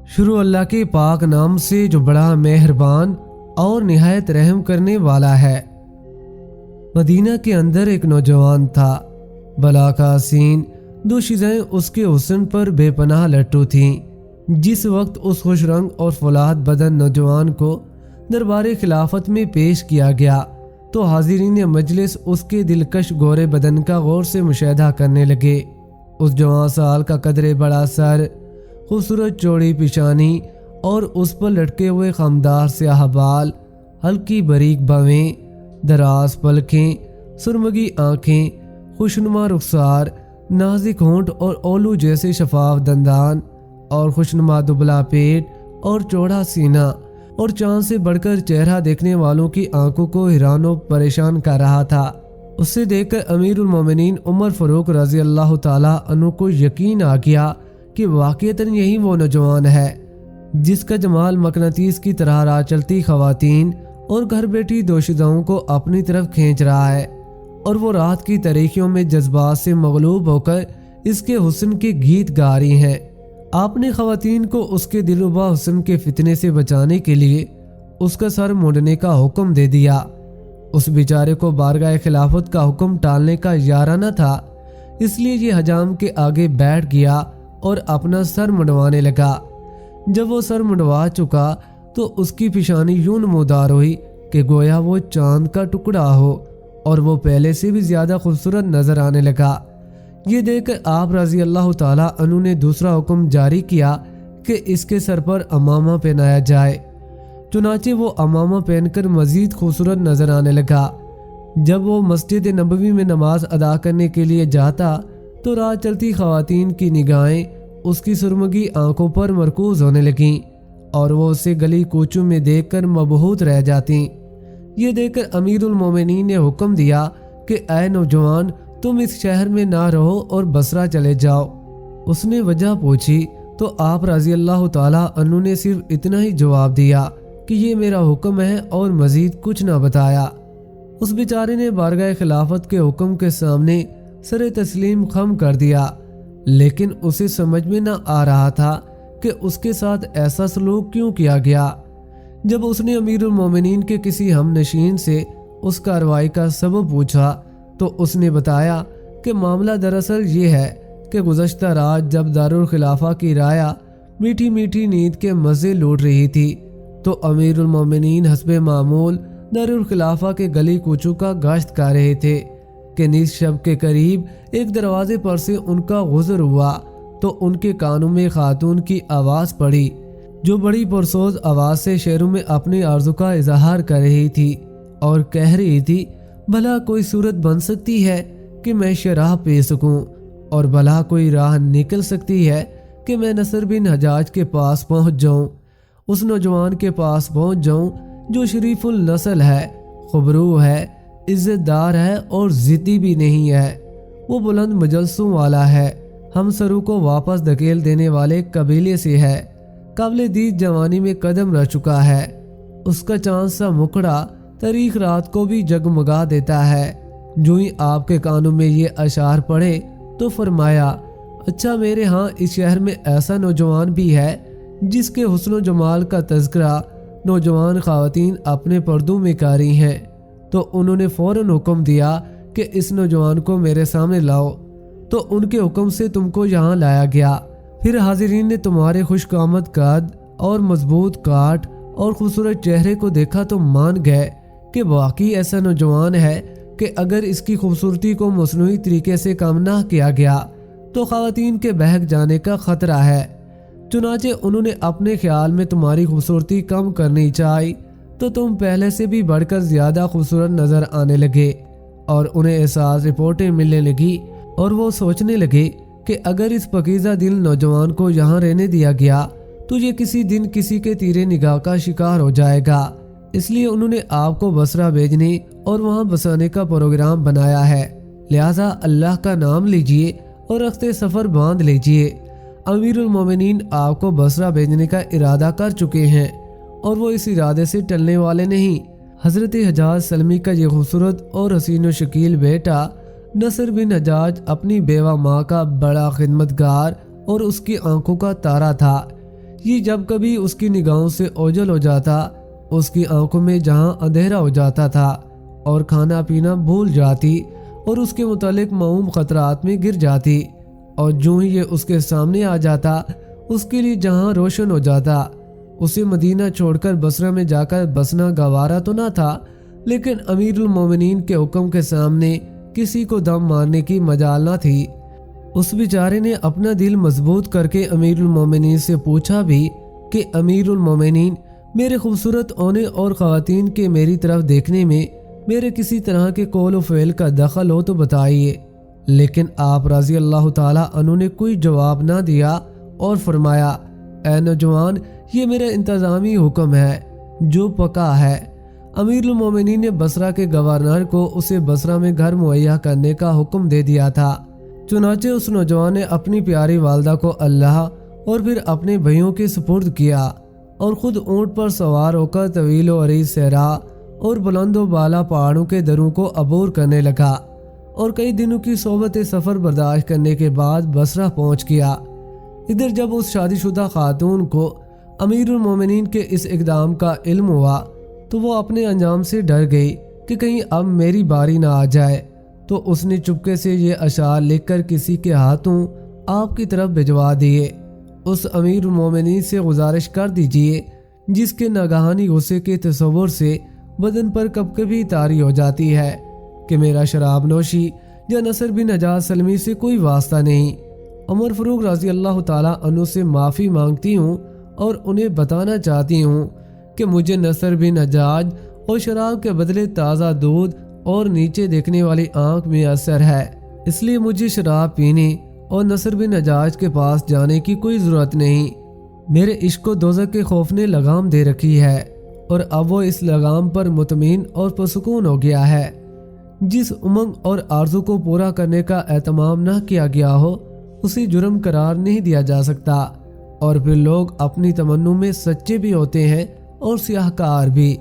شروع اللہ کے پاک نام سے جو بڑا مہربان اور نہایت رحم کرنے والا ہے۔ مدینہ کے اندر ایک نوجوان تھا، بلا کا حسین، دو چیزیں اس کے حسن پر بے پناہ لٹو تھیں۔ جس وقت اس خوش رنگ اور فولاد بدن نوجوان کو دربار خلافت میں پیش کیا گیا تو حاضرین مجلس اس کے دلکش گورے بدن کا غور سے مشاہدہ کرنے لگے۔ اس جوان سال کا قدرے بڑا سر، خوبصورت چوڑی پیشانی اور اس پر لٹکے ہوئے خمدار سیاہ بال، ہلکی باریک بھویں، دراز پلکیں، سرمگی آنکھیں، خوشنما رخسار، نازک ہونٹ اور اولو جیسے شفاف دندان اور خوشنما دبلا پیٹ اور چوڑا سینہ اور چاند سے بڑھ کر چہرہ دیکھنے والوں کی آنکھوں کو حیران و پریشان کر رہا تھا۔ اسے دیکھ کر امیر المومنین عمر فاروق رضی اللہ تعالیٰ عنہ کو یقین آ گیا کہ واقعتاً یہی وہ نوجوان ہے جس کا جمال مقناطیس کی طرح راہ چلتی خواتین اور گھر بیٹھی دوشیزاؤں کو اپنی طرف کھینچ رہا ہے، اور وہ رات کی تاریکیوں میں جذبات سے مغلوب ہو کر اس کے حسن کے گیت گا رہی ہیں۔ آپ نے خواتین کو اس کے دلربا حسن کے فتنے سے بچانے کے لیے اس کا سر مونڈنے کا حکم دے دیا۔ اس بیچارے کو بارگاہ خلافت کا حکم ٹالنے کا ارادہ نہ تھا، اس لیے یہ حجام کے آگے بیٹھ گیا اور اپنا سر منڈوانے لگا۔ جب وہ سر منڈوا چکا تو اس کی پیشانی یوں نمودار ہوئی کہ گویا وہ چاند کا ٹکڑا ہو، اور وہ پہلے سے بھی زیادہ خوبصورت نظر آنے لگا۔ یہ دیکھ کر آپ رضی اللہ تعالیٰ عنہ نے دوسرا حکم جاری کیا کہ اس کے سر پر امامہ پہنایا جائے۔ چنانچہ وہ امامہ پہن کر مزید خوبصورت نظر آنے لگا۔ جب وہ مسجد نبوی میں نماز ادا کرنے کے لیے جاتا تو راہ چلتی خواتین کی نگاہیں اس کی سرمگی آنکھوں پر مرکوز ہونے لگیں اور وہ اسے گلی کوچوں میں دیکھ کر مبہوت رہ جاتی۔ یہ دیکھ کر امیر المومنین نے حکم دیا کہ اے نوجوان، تم اس شہر میں نہ رہو اور بصرہ چلے جاؤ۔ اس نے وجہ پوچھی تو آپ رضی اللہ تعالیٰ عنہ نے صرف اتنا ہی جواب دیا کہ یہ میرا حکم ہے اور مزید کچھ نہ بتایا۔ اس بیچارے نے بارگاہ خلافت کے حکم کے سامنے سر تسلیم خم کر دیا، لیکن اسے سمجھ میں نہ آ رہا تھا کہ اس کے ساتھ ایسا سلوک کیوں کیا گیا۔ جب اس نے امیر المومنین کے کسی ہم نشین سے اس کارروائی کا سبب پوچھا تو اس نے بتایا کہ معاملہ دراصل یہ ہے کہ گزشتہ رات جب دارالخلافہ کی رایا میٹھی میٹھی نیند کے مزے لوٹ رہی تھی تو امیر المومنین حسب معمول دارالخلافہ کے گلی کوچوں کا گشت کر رہے تھے کہ نیز شب کے قریب ایک دروازے پر سے ان کا گزر ہوا تو ان کے کانوں میں خاتون کی آواز پڑی جو بڑی پرسوز آواز سے شعروں میں اپنی آرزو کا اظہار کر رہی تھی اور کہہ رہی تھی، بھلا کوئی صورت بن سکتی ہے کہ میں شرح پی سکوں، اور بھلا کوئی راہ نکل سکتی ہے کہ میں نصر بن حجاج کے پاس پہنچ جاؤں، اس نوجوان کے پاس پہنچ جاؤں جو شریف النسل ہے، خبرو ہے، عزت دار ہے اور ضدی بھی نہیں ہے۔ وہ بلند مجلسوں والا ہے، ہم سروں کو واپس دھکیل دینے والے قبیلے سے ہے، قابل دید جوانی میں قدم رہ چکا ہے، اس کا چاند سا مکھڑا تاریخ رات کو بھی جگمگا دیتا ہے۔ جو ہی آپ کے کانوں میں یہ اشعار پڑے تو فرمایا، اچھا میرے ہاں اس شہر میں ایسا نوجوان بھی ہے جس کے حسن و جمال کا تذکرہ نوجوان خواتین اپنے پردوں میں کاری ہیں۔ تو انہوں نے فوراً حکم دیا کہ اس نوجوان کو میرے سامنے لاؤ، تو ان کے حکم سے تم کو یہاں لایا گیا۔ پھر حاضرین نے تمہارے خوش آمد قد اور مضبوط کاٹ اور خوبصورت چہرے کو دیکھا تو مان گئے کہ واقعی ایسا نوجوان ہے کہ اگر اس کی خوبصورتی کو مصنوعی طریقے سے کم نہ کیا گیا تو خواتین کے بہک جانے کا خطرہ ہے۔ چنانچہ انہوں نے اپنے خیال میں تمہاری خوبصورتی کم کرنی چاہی تو تم پہلے سے بھی بڑھ کر زیادہ خوبصورت نظر آنے لگے، اور انہیں احساس رپورٹیں ملنے لگی اور وہ سوچنے لگے کہ اگر اس پاکیزہ دل نوجوان کو یہاں رہنے دیا گیا تو یہ کسی دن کسی کے تیرے نگاہ کا شکار ہو جائے گا۔ اس لیے انہوں نے آپ کو بصرہ بھیجنے اور وہاں بسانے کا پروگرام بنایا ہے، لہٰذا اللہ کا نام لیجئے اور رخت سفر باندھ لیجئے۔ امیر المومنین آپ کو بصرہ بھیجنے کا ارادہ کر چکے ہیں اور وہ اس ارادے سے ٹلنے والے نہیں۔ حضرت حجاج سلمی کا یہ خوبصورت اور حسین و شکیل بیٹا نصر بن حجاج اپنی بیوہ ماں کا بڑا خدمتگار اور اس کی آنکھوں کا تارا تھا۔ یہ جب کبھی اس کی نگاہوں سے اوجھل ہو جاتا، اس کی آنکھوں میں جہاں اندھیرا ہو جاتا تھا اور کھانا پینا بھول جاتی اور اس کے متعلق معموم خطرات میں گر جاتی، اور جو ہی یہ اس کے سامنے آ جاتا اس کے لیے جہاں روشن ہو جاتا۔ اسے مدینہ چھوڑ کر بصرہ میں جا کر بسنا گوارا تو نہ تھا، لیکن امیر المومنین کے حکم کے سامنے کسی کو دم مارنے کی مجال نہ تھی۔ اس بیچارے نے اپنا دل مضبوط کر کے امیر المومنین سے پوچھا بھی کہ امیر المومنین، میرے خوبصورت ہونے اور خواتین کے میری طرف دیکھنے میں میرے کسی طرح کے قول و فعل کا دخل ہو تو بتائیے۔ لیکن آپ رضی اللہ تعالیٰ عنہ نے کوئی جواب نہ دیا اور فرمایا، اے نوجوان، یہ میرا انتظامی حکم ہے جو پکا ہے۔ امیر المومنین نے بصرہ کے گورنر کو اسے بصرہ میں گھر مہیا کرنے کا حکم دے دیا تھا۔ چنانچہ اس نوجوان نے اپنی پیاری والدہ کو اللہ اور پھر اپنے بھائیوں کے سپرد کیا اور خود اونٹ پر سوار ہو کر طویل و عریض صحرا اور بلند و بالا پہاڑوں کے دروں کو عبور کرنے لگا، اور کئی دنوں کی صحبت سفر برداشت کرنے کے بعد بصرہ پہنچ گیا۔ ادھر جب اس شادی شدہ خاتون کو امیر المومنین کے اس اقدام کا علم ہوا تو وہ اپنے انجام سے ڈر گئی کہ کہیں اب میری باری نہ آ جائے، تو اس نے چپکے سے یہ اشعار لکھ کر کسی کے ہاتھوں آپ کی طرف بھجوا دیے۔ اس امیر المومنین سے گزارش کر دیجئے جس کے ناگہانی غصے کے تصور سے بدن پر کبکبی طاری ہو جاتی ہے کہ میرا شراب نوشی یا نصر بن نجار سلمی سے کوئی واسطہ نہیں۔ عمر فاروق رضی اللہ تعالیٰ عنہ سے معافی مانگتی ہوں اور انہیں بتانا چاہتی ہوں کہ مجھے نصر بن حجاج اور شراب کے بدلے تازہ دودھ اور نیچے دیکھنے والی آنکھ میں اثر ہے، اس لیے مجھے شراب پینے اور نصر بن حجاج کے پاس جانے کی کوئی ضرورت نہیں۔ میرے عشق کو دوزخ کے خوف نے لگام دے رکھی ہے، اور اب وہ اس لگام پر مطمئن اور پرسکون ہو گیا ہے۔ جس امنگ اور آرزو کو پورا کرنے کا اہتمام نہ کیا گیا ہو اسے جرم قرار نہیں دیا جا سکتا، اور پھر لوگ اپنی تمنوں میں سچے بھی ہوتے ہیں اور سیاہ کار بھی۔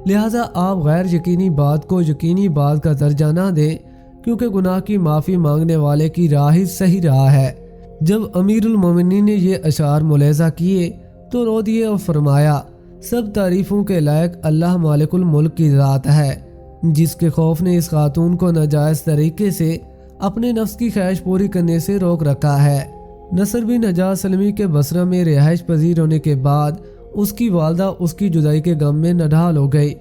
لہٰذا آپ غیر یقینی بات کو یقینی بات کا درجہ نہ دیں، کیونکہ گناہ کی معافی مانگنے والے کی راہ ہی صحیح راہ ہے۔ جب امیر المومنین نے یہ اشعار ملاحظہ کیے تو رو دیے اور فرمایا، سب تعریفوں کے لائق اللہ مالک الملک کی ذات ہے، جس کے خوف نے اس خاتون کو ناجائز طریقے سے اپنے نفس کی خواہش پوری کرنے سے روک رکھا ہے۔ نصر بن حجاج سلمی کے بصرہ میں رہائش پذیر ہونے کے بعد اس کی والدہ اس کی جدائی کے غم میں نڈھال ہو گئی،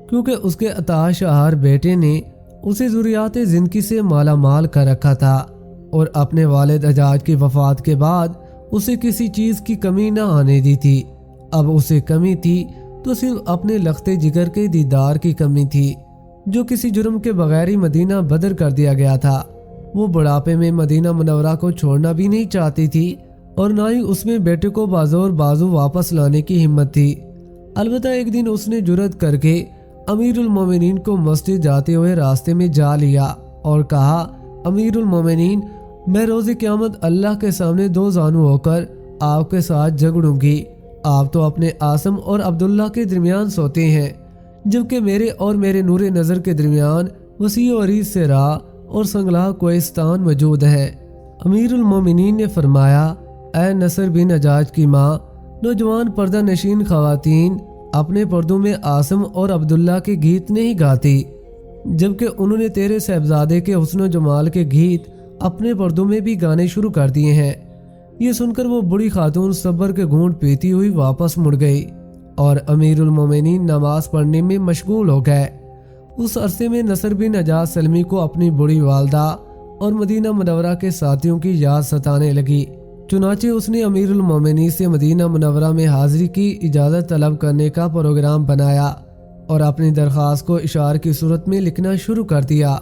کیونکہ اس کے عطا شہار بیٹے نے اسے ضروریات زندگی سے مالا مال کر رکھا تھا، اور اپنے والد حجاج کی وفات کے بعد اسے کسی چیز کی کمی نہ آنے دی تھی۔ اب اسے کمی تھی تو صرف اپنے لختے جگر کے دیدار کی کمی تھی، جو کسی جرم کے بغیر ہی مدینہ بدر کر دیا گیا تھا۔ وہ بڑھاپے میں مدینہ منورہ کو چھوڑنا بھی نہیں چاہتی تھی، اور نہ ہی اس میں بیٹے کو بازور بازو واپس لانے کی ہمت تھی۔ البتہ ایک دن اس نے جرأت کر کے امیر المومنین کو مسجد جاتے ہوئے راستے میں جا لیا اور کہا، امیر المومنین، میں روز قیامت اللہ کے سامنے دو زانو ہو کر آپ کے ساتھ جھگڑوں گی۔ آپ تو اپنے عاصم اور عبداللہ کے درمیان سوتے ہیں، جبکہ میرے اور میرے نور نظر کے درمیان وسیع و عریض سے راہ اور سنگلاہ کوہستان موجود ہے۔ امیر المومنین نے فرمایا، اے نصر بن حجاج کی ماں، نوجوان پردہ نشین خواتین اپنے پردوں میں عاصم اور عبداللہ کے گیت نہیں گاتی، جبکہ انہوں نے تیرے صاحبزادے کے حسن و جمال کے گیت اپنے پردوں میں بھی گانے شروع کر دیے ہیں۔ یہ سن کر وہ بڑی خاتون صبر کے گھونٹ پیتی ہوئی واپس مڑ گئی، اور امیر المومنین نماز پڑھنے میں مشغول ہو گئے۔ اس عرصے میں نصر بن حجاج سلمی کو اپنی بڑی والدہ اور مدینہ منورہ کے ساتھیوں کی یاد ستانے لگی۔ چنانچہ اس نے امیر المومنین سے مدینہ منورہ میں حاضری کی اجازت طلب کرنے کا پروگرام بنایا اور اپنی درخواست کو اشعار کی صورت میں لکھنا شروع کر دیا۔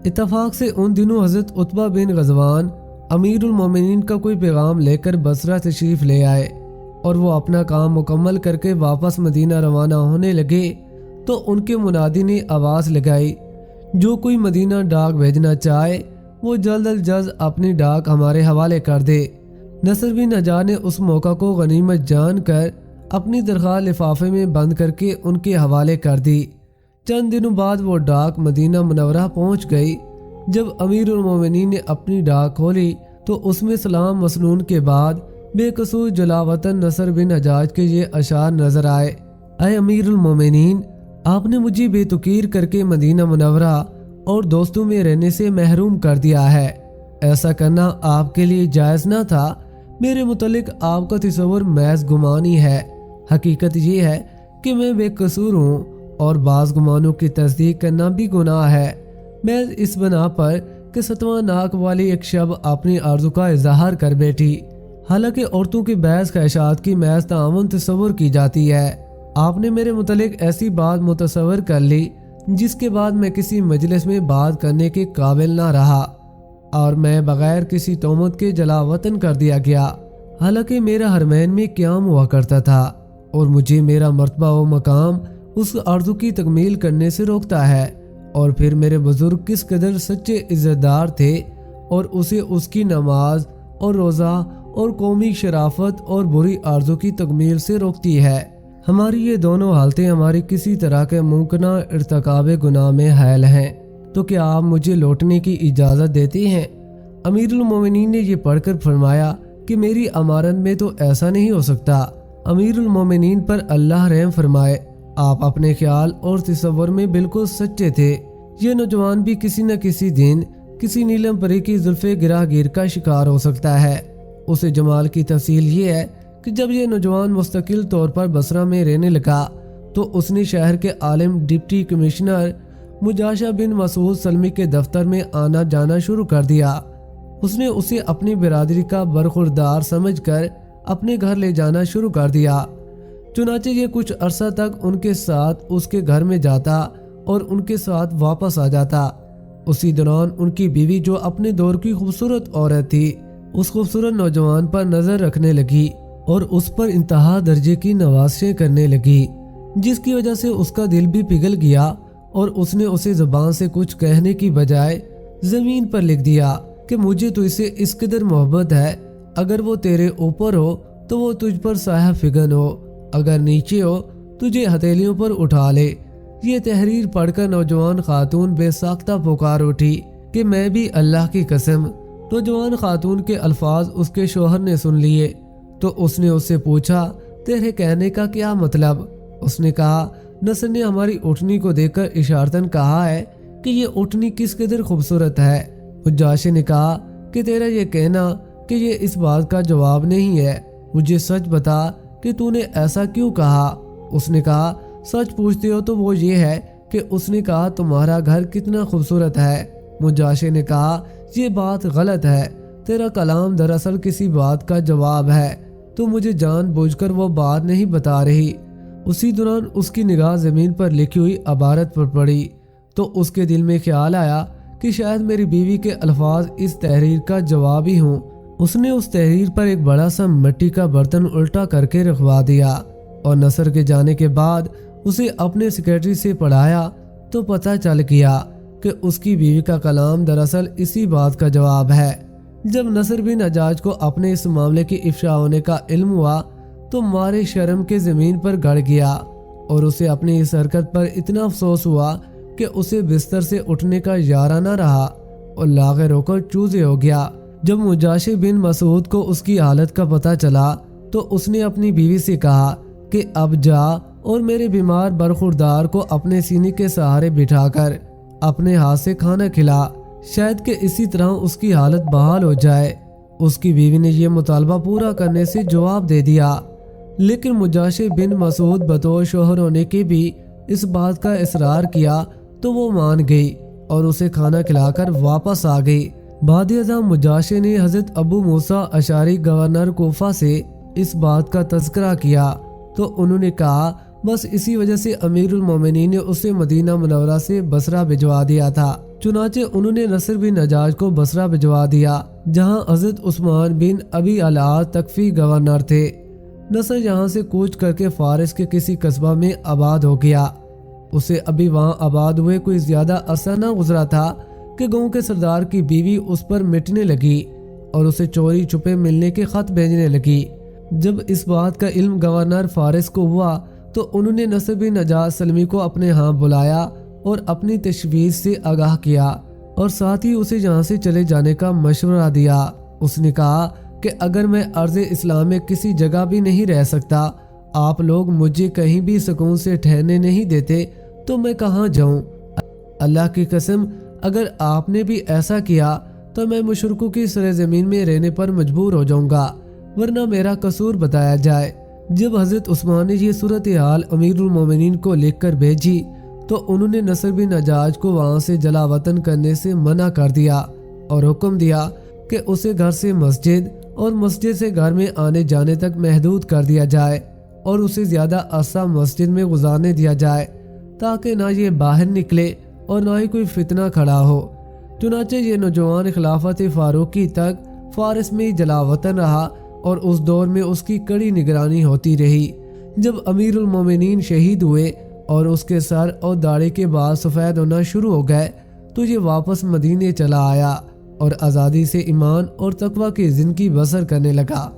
اتفاق سے ان دنوں حضرت عتبہ بن غزوان امیر المومنین کا کوئی پیغام لے کر بصرہ تشریف لے آئے، اور وہ اپنا کام مکمل کر کے واپس مدینہ روانہ ہونے لگے تو ان کے منادی نے آواز لگائی، جو کوئی مدینہ ڈاک بھیجنا چاہے وہ جلد از جلد اپنی ڈاک ہمارے حوالے کر دے۔ نصر بن حجاج نے اس موقع کو غنیمت جان کر اپنی درخواست لفافے میں بند کر کے ان کے حوالے کر دی۔ چند دنوں بعد وہ ڈاک مدینہ منورہ پہنچ گئی۔ جب امیر المومنین نے اپنی ڈاک کھولی تو اس میں سلام مسنون کے بعد بے قصور جلاوطن نصر بن حجاج کے یہ اشعار نظر آئے: اے امیر المومنین، آپ نے مجھے بے تقیر کر کے مدینہ منورہ اور دوستوں میں رہنے سے محروم کر دیا ہے۔ ایسا کرنا آپ کے لیے جائز نہ تھا۔ میرے متعلق آپ کا تصور محض گمانی ہے۔ حقیقت یہ ہے کہ میں بے قصور ہوں اور بعض گمانوں کی تصدیق کرنا بھی گناہ ہے، محض اس بنا پر کہ ستواں ناک والی ایک شب اپنی آرزو کا اظہار کر بیٹھی۔ حالانکہ عورتوں کی بحث خواہشات کی محض تعاون تصور کی جاتی ہے۔ آپ نے میرے متعلق ایسی بات متصور کر لی جس کے بعد میں کسی مجلس میں بات کرنے کے قابل نہ رہا اور میں بغیر کسی تہمت کے جلاوطن کر دیا گیا، حالانکہ میرا حرمین میں قیام ہوا کرتا تھا اور مجھے میرا مرتبہ و مقام اس آرزو کی تکمیل کرنے سے روکتا ہے۔ اور پھر میرے بزرگ کس قدر سچے عزت دار تھے اور اسے اس کی نماز اور روزہ اور قومی شرافت اور بری آرزو کی تکمیل سے روکتی ہے۔ ہماری یہ دونوں حالتیں ہماری کسی طرح کے ممکنہ ارتکاب گناہ میں حائل ہیں، تو کیا آپ مجھے لوٹنے کی اجازت دیتے ہیں؟ امیر المومنین نے یہ پڑھ کر فرمایا کہ میری امارت میں تو ایسا نہیں ہو سکتا۔ امیر المومنین پر اللہ رحم فرمائے، آپ اپنے خیال اور تصور میں بالکل سچے تھے۔ یہ نوجوان بھی کسی نہ کسی دن کسی نیلم پری کی زلف گرہ گیر کا شکار ہو سکتا ہے۔ اسے جمال کی تفصیل یہ ہے کہ جب یہ نوجوان مستقل طور پر بصرہ میں رہنے لگا تو اس نے شہر کے عالم ڈپٹی کمشنر مجاشہ بن مسعود سلمی کے دفتر میں آنا جانا شروع کر دیا۔ اس نے اسے اپنی برادری کا برخوردار سمجھ کر اپنے گھر لے جانا شروع کر دیا۔ چنانچہ یہ کچھ عرصہ تک ان کے ساتھ اس کے گھر میں جاتا اور ان کے ساتھ واپس آ جاتا۔ اسی دوران ان کی بیوی جو اپنے دور کی خوبصورت عورت تھی، اس خوبصورت نوجوان پر نظر رکھنے لگی اور اس پر انتہا درجے کی نوازشیں کرنے لگی، جس کی وجہ سے اس کا دل بھی پگھل گیا اور اس نے اسے زبان سے کچھ کہنے کی بجائے زمین پر لکھ دیا کہ مجھے تو اسے اس قدر محبت ہے، اگر وہ تیرے اوپر ہو تو وہ تجھ پر سایہ فگن ہو، اگر نیچے ہو تجھے ہتھیلیوں پر اٹھا لے۔ یہ تحریر پڑھ کر نوجوان خاتون بے ساختہ پکار اٹھی کہ میں بھی اللہ کی قسم۔ نوجوان خاتون کے الفاظ اس کے شوہر نے سن لیے تو اس نے اس سے پوچھا، تیرے کہنے کا کیا مطلب؟ اس نے کہا، نصر نے ہماری اٹھنی کو دیکھ کر اشارتاً کہا ہے کہ یہ اٹھنی کس قدر خوبصورت ہے۔ حجاشے نے کہا کہ تیرا یہ کہنا کہ یہ اس بات کا جواب نہیں ہے، مجھے سچ بتا کہ تو نے ایسا کیوں کہا؟ اس نے کہا، سچ پوچھتے ہو تو وہ یہ ہے کہ اس نے کہا تمہارا گھر کتنا خوبصورت ہے۔ مجاشے نے کہا، یہ بات غلط ہے، تیرا کلام دراصل کسی بات کا جواب ہے، تو مجھے جان بوجھ کر وہ بات نہیں بتا رہی۔ اسی دوران اس کی نگاہ زمین پر لکھی ہوئی عبارت پر پڑی تو اس کے دل میں خیال آیا کہ شاید میری بیوی کے الفاظ اس تحریر کا جواب ہی ہوں۔ اس نے اس تحریر پر ایک بڑا سا مٹی کا برتن الٹا کر کے رکھوا دیا اور نصر کے جانے کے بعد اسے اپنے سیکرٹری سے پڑھایا تو پتہ چل گیا کہ اس کی بیوی کا کلام دراصل اسی بات کا جواب ہے۔ جب نصر بن حجاج کو اپنے اس معاملے کی افشا ہونے کا علم ہوا تو مارے شرم کے زمین پر گڑ گیا اور اسے اپنی اس حرکت پر اتنا افسوس ہوا کہ اسے بستر سے اٹھنے کا یارہ نہ رہا اور لاغر ہو کر چوزے ہو گیا۔ جب مجاشع بن مسعود کو اس کی حالت کا پتہ چلا تو اس نے اپنی بیوی سے کہا کہ اب جا اور میرے بیمار برخوردار کو اپنے سینے کے سہارے بٹھا کر اپنے ہاتھ سے کھانا کھلا، شاید کہ اسی طرح اس کی حالت بحال ہو جائے۔ اس کی بیوی نے یہ مطالبہ پورا کرنے سے جواب دے دیا، لیکن مجاشع بن مسعود بطور شوہر ہونے کے بھی اس بات کا اصرار کیا تو وہ مان گئی اور اسے کھانا کھلا کر واپس آ گئی۔ بعد ازاں مجاشع نے حضرت ابو موسیٰ اشعری گورنر کوفہ سے اس بات کا تذکرہ کیا تو انہوں نے کہا بس اسی وجہ سے امیر المومنین نے اسے مدینہ منورہ سے بصرہ بھجوا دیا تھا۔ چنانچہ انہوں نے نصر بن حجاج کو بصرہ بھجوا دیا جہاں حضرت عثمان بن ابی العاص تکفی گورنر تھے۔ نصر یہاں سے کوچ کر کے فارس کے کسی قصبہ میں آباد ہو گیا۔ اسے ابھی وہاں آباد ہوئے کوئی زیادہ عرصہ نہ گزرا تھا کہ گاؤں کے سردار کی بیوی اس پر مٹنے لگی اور اسے چوری چھپے ملنے کے خط بھیجنے لگی۔ جب اس بات کا علم گورنر فارس کو ہوا تو انہوں نے نصر بن حجاج سلمی کو اپنے ہاں بلایا اور اپنی تشویش سے آگاہ کیا اور ساتھ ہی اسے یہاں سے چلے جانے کا مشورہ دیا۔ اس نے کہا کہ اگر میں ارض اسلام میں کسی جگہ بھی نہیں رہ سکتا، آپ لوگ مجھے کہیں بھی سکون سے ٹھہرنے نہیں دیتے، تو میں کہاں جاؤں؟ اللہ کی قسم، اگر آپ نے بھی ایسا کیا تو میں مشرکوں کی سرزمین میں رہنے پر مجبور ہو جاؤں گا، ورنہ میرا قصور بتایا جائے۔ جب حضرت عثمان نے یہ صورتحال امیر المومنین کو لکھ کر بھیجی تو انہوں نے نصر بن حجاج کو وہاں سے جلا وطن کرنے سے منع کر دیا اور حکم دیا کہ اسے گھر سے مسجد اور مسجد سے گھر میں آنے جانے تک محدود کر دیا جائے اور اسے زیادہ عرصہ مسجد میں گزارنے دیا جائے تاکہ نہ یہ باہر نکلے اور نہ ہی کوئی فتنہ کھڑا ہو۔ چنانچہ یہ نوجوان خلافت فاروقی تک فارس میں جلا وطن رہا اور اس دور میں اس کی کڑی نگرانی ہوتی رہی۔ جب امیر المومنین شہید ہوئے اور اس کے سر اور داڑھی کے بال سفید ہونا شروع ہو گئے تو یہ واپس مدینے چلا آیا اور آزادی سے ایمان اور تقوی کی زندگی بسر کرنے لگا۔